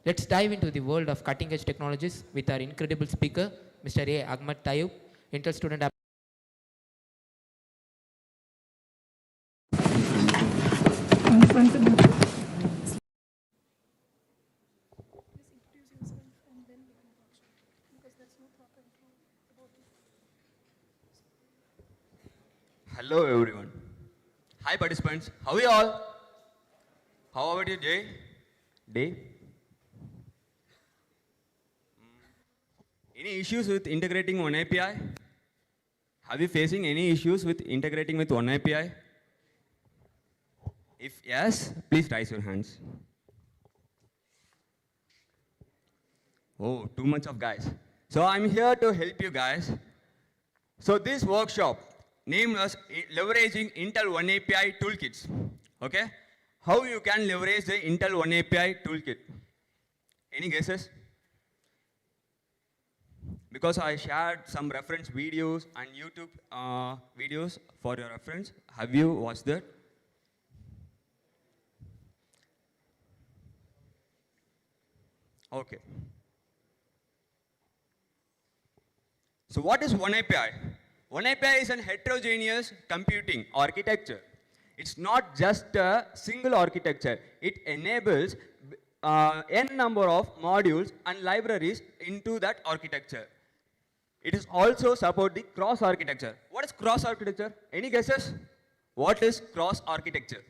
Let's dive into the world of cutting-edge technologies with our incredible speaker, Mr. A. Ahmad Tayyub, Intel student. Hello everyone. Hi participants. How are you all? How about your day? Any issues with integrating one API? Have you facing any issues with integrating with one API? If yes, please raise your hands. Oh, too much of guys. So I'm here to help you guys. So this workshop named as leveraging Intel One API toolkits. Okay? How you can leverage the Intel One API toolkit? Any guesses? Because I shared some reference videos and YouTube videos for your reference. Have you watched that? Okay. So what is One API? One API is an heterogeneous computing architecture. It's not just a single architecture. It enables n number of modules and libraries into that architecture. It is also support the cross architecture. What is cross architecture? Any guesses? What is cross architecture?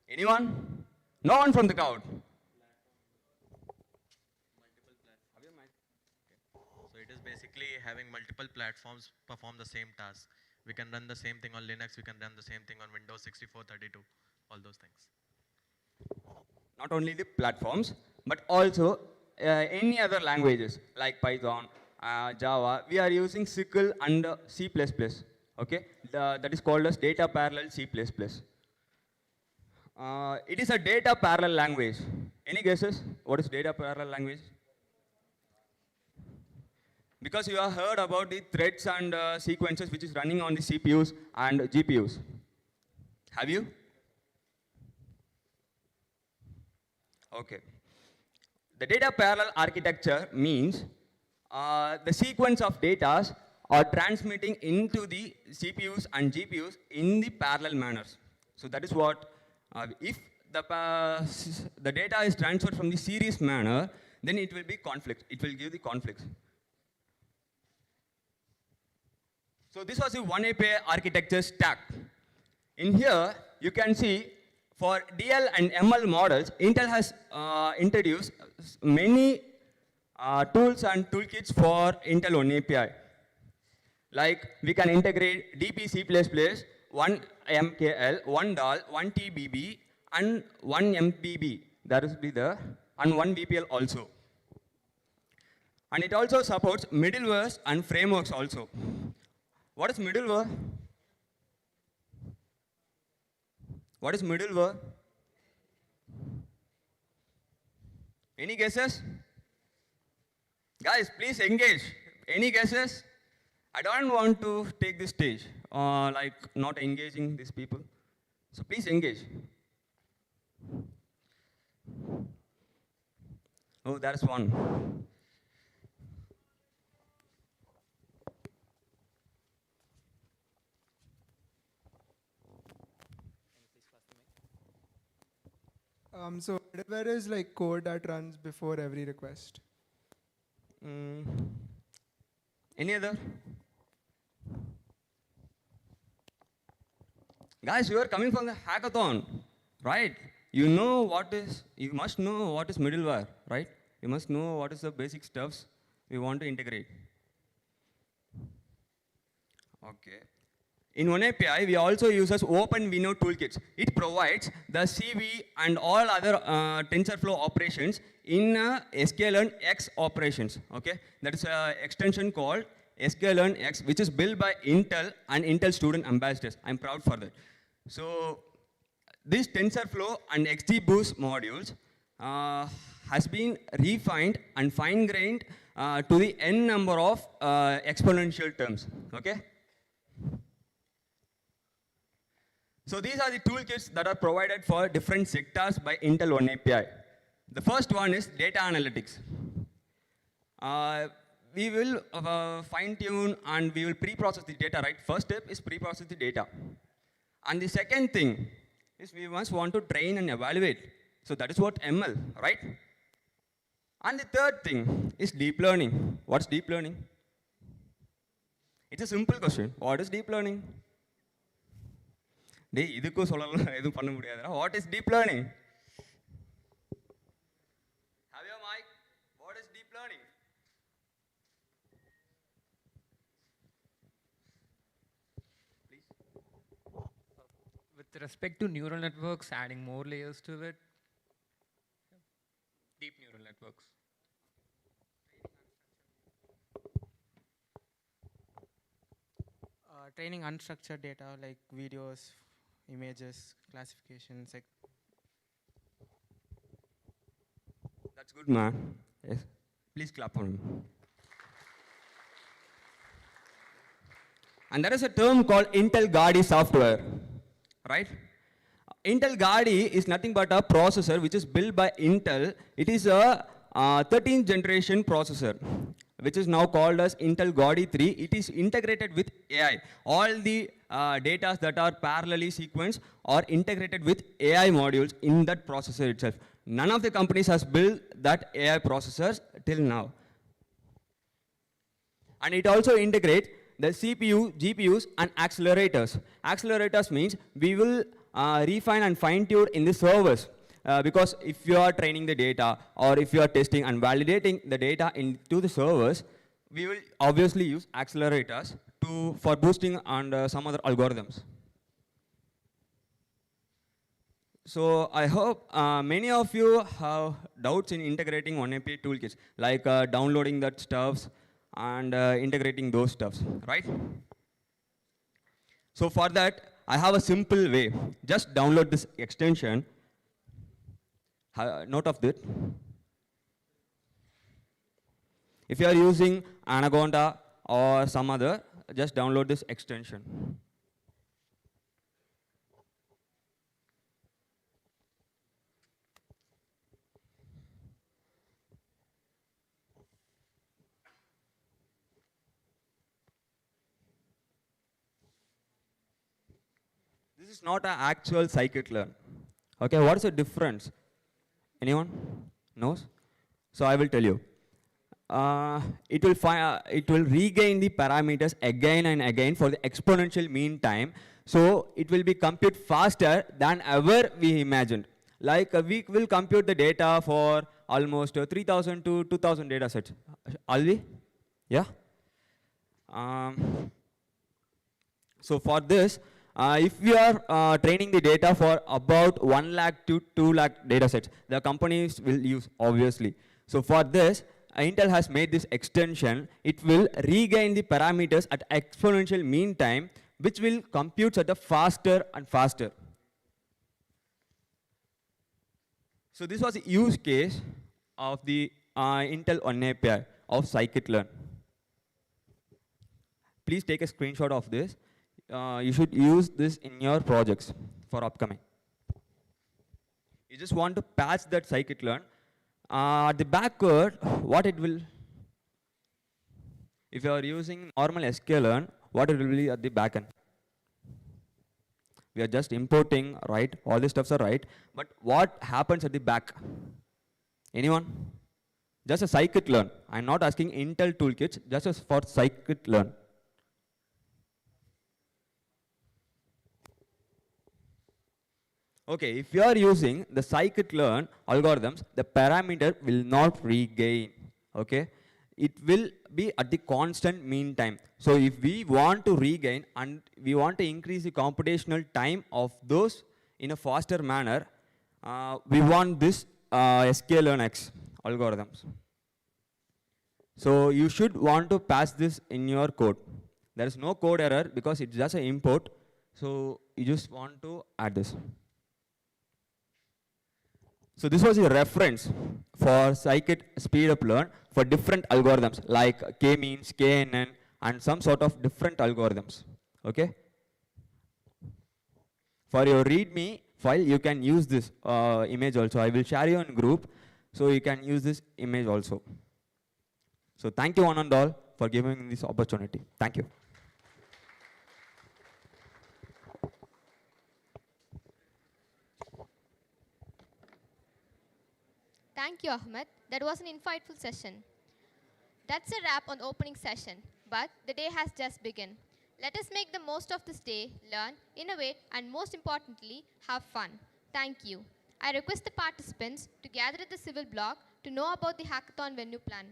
Anyone? No one from the crowd. So it is basically having multiple platforms perform the same task. We can run the same thing on Linux, we can run the same thing on Windows 64, 32, all those things. Not only the platforms, but also any other languages like Python, Java. We are using SQL and C++. Okay, that is called as data parallel C++. It is a data parallel language. Any guesses? What is data parallel language? Because you have heard about the threads and sequences which is running on the CPUs and GPUs. Have you? Okay. The data parallel architecture means the sequence of data are transmitting into the CPUs and GPUs in the parallel manners. So that is what, if the data is transferred from the series manner, then it will be conflict. It will give the conflicts. So this was the One API architecture stack. In here, you can see for DL and ML models, Intel has introduced many tools and toolkits for Intel One API. Like we can integrate DP++, 1 MKL, 1 DAL, 1 TBB, and 1 MBB. That is and 1 VPL also. And it also supports middlewares and frameworks also. What is middleware? What is middleware? Any guesses? Guys, please engage. Any guesses? I don't want to take this stage, like not engaging these people. So please engage. Oh, that's one. So middleware is like code that runs before every request. Any other? Guys, you are coming from the hackathon, right? You must know what is middleware, right? You must know what is the basic stuffs we want to integrate. Okay. In One API, we also use OpenVINO toolkits. It provides the CV and all other TensorFlow operations in sklearn X operations. Okay, that is an extension called sklearn X, which is built by Intel and Intel student ambassadors. I'm proud for that. So this TensorFlow and XGBoost modules has been refined and fine-grained to the n number of exponential terms. Okay. So these are the toolkits that are provided for different sectors by Intel One API. The first one is data analytics. We will fine tune and we will pre-process the data, right? First step is pre-process the data. And the second thing is we must want to train and evaluate. So that is what ML, right? And the third thing is deep learning. What's deep learning? It's a simple question. What is deep learning? What is deep learning? Have your mic. What is deep learning? Please. With respect to neural networks, adding more layers to it, deep neural networks. Training unstructured data like videos, images, classifications. Like That's good, man. Yes. Please clap for him. And there is a term called Intel Gaudi software, right? Intel Gaudi is nothing but a processor which is built by Intel. It is a 13th generation processor, which is now called as Intel Gaudi 3. It is integrated with AI. All the data that are parallelly sequenced are integrated with AI modules in that processor itself. None of the companies has built that AI processors till now. And it also integrates the CPU, GPUs, and accelerators. Accelerators means we will refine and fine tune in the servers. Because if you are training the data or if you are testing and validating the data into the servers, we will obviously use accelerators for boosting and some other algorithms. So I hope many of you have doubts in integrating OneAPI toolkits, like downloading that stuffs and integrating those stuffs, right? So for that, I have a simple way. Just download this extension. Note of that. If you are using Anaconda or some other, just download this extension. This is not an actual scikit-learn. Okay, what is the difference? Anyone knows? So I will tell you. It will regain the parameters again and again for the exponential mean time. So it will be compute faster than ever we imagined. Like we will compute the data for almost 3,000 to 2,000 data sets. Are we? Yeah? So for this, if we are training the data for about 1 lakh to 2 lakh data sets, the companies will use, obviously. So for this, Intel has made this extension. It will regain the parameters at exponential mean time, which will compute at a faster and faster. So this was a use case of the Intel One API of scikit-learn. Please take a screenshot of this. You should use this in your projects for upcoming. You just want to patch that scikit-learn. At the backward, what it will, if you are using normal sklearn, what it will be at the backend. We are just importing, right? All these stuffs are right. But what happens at the back? Anyone? Just a scikit-learn. I'm not asking Intel toolkits, just as for scikit-learn. Okay, if you are using the scikit-learn algorithms, the parameter will not regain, okay? It will be at the constant mean time. So if we want to regain and we want to increase the computational time of those in a faster manner, we want this sklearn-X algorithms. So you should want to pass this in your code. There is no code error because it's just an import. So you just want to add this. So this was a reference for scikit speed-up learn for different algorithms like k-means, knn, and some sort of different algorithms. Okay. For your README file, you can use this image also. I will share you in group, so you can use this image also. So thank you one and all for giving this opportunity. Thank you. Thank you, Ahmed. That was an insightful session. That's a wrap on the opening session, but the day has just begun. Let us make the most of this day, learn, innovate, and most importantly, have fun. Thank you. I request the participants to gather at the civil block to know about the hackathon venue plan.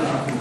Thank you.